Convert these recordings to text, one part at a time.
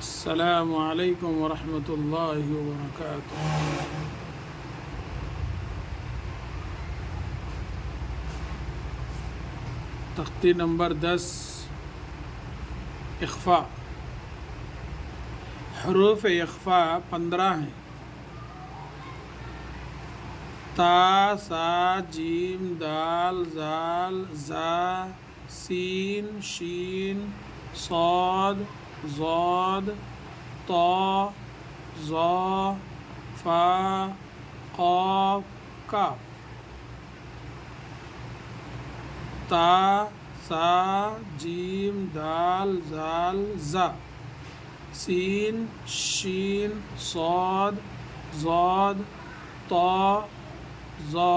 السلام علیکم ورحمۃ اللہ وبرکاتہ۔ تختی نمبر 10 اخفاء۔ حروف اخفاء 15 ہیں۔ تا، سا، جیم، دال، زال، زا، سین، شین، صاد، ضاد، طا، ظا، فا، قاف، کاف۔ تا، سا، جیم، دال، زال، زا، سین، شین، صاد، ضاد، طا، ظا،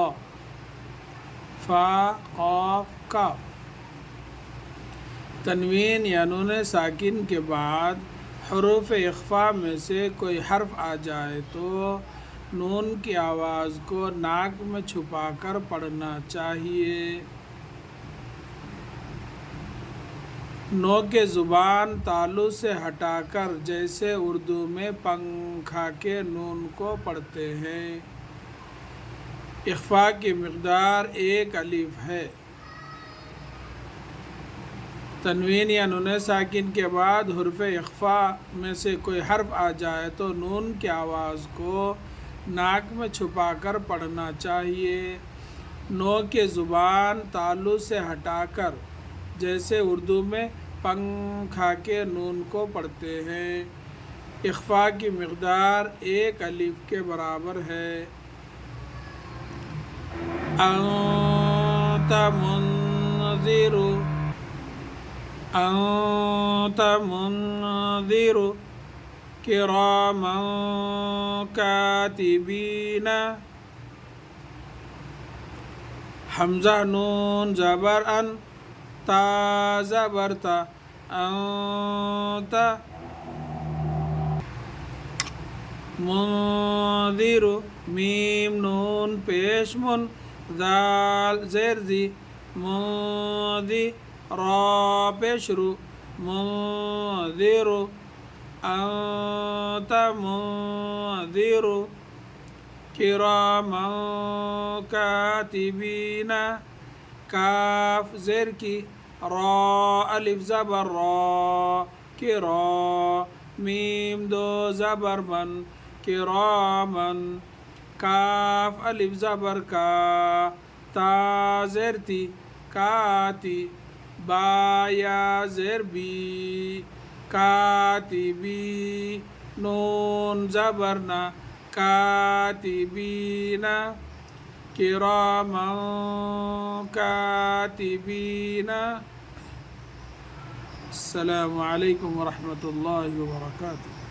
فا، قاف، کاف۔ تنوین یا نون ساکن کے بعد حروف اخفاء میں سے کوئی حرف آ جائے تو نون کی آواز کو ناک میں چھپا کر پڑھنا چاہیے۔ نوک زبان تالو سے ہٹا کر جیسے اردو میں پنکھا کے نون کو پڑھتے ہیں۔ اخفاء کی مقدار 1 الف ہے۔ تنوین یا نون ساکن کے بعد حرف اخفاء میں سے کوئی حرف آ جائے تو نون کی آواز کو ناک میں چھپا کر پڑھنا چاہیے۔ نوک زبان تالو سے ہٹا کر جیسے اردو میں پنکھا کے نون کو پڑھتے ہیں۔ اخفاء کی مقدار 1 الف کے برابر ہے۔ انت منذر، انت منذر کراما کاتبین۔ حمزہ نون زبر ان، تا زبر تا، انت منذر۔ میم نون پیش من، دال زیر دی، منذر، را پیش رو، منذر، انت منذر کراما کاتبین۔ کاف زیر کی، را الف زبر را، کرا، میم 2 زبر من، کرامن۔ کاف الف زبر کا، تا زیر تی، کاتی، با یا زیر بی، کاتبی، نون زبر نا، کاتبین، کراما کاتبین۔ السلام علیکم ورحمۃ اللہ وبرکاتہ۔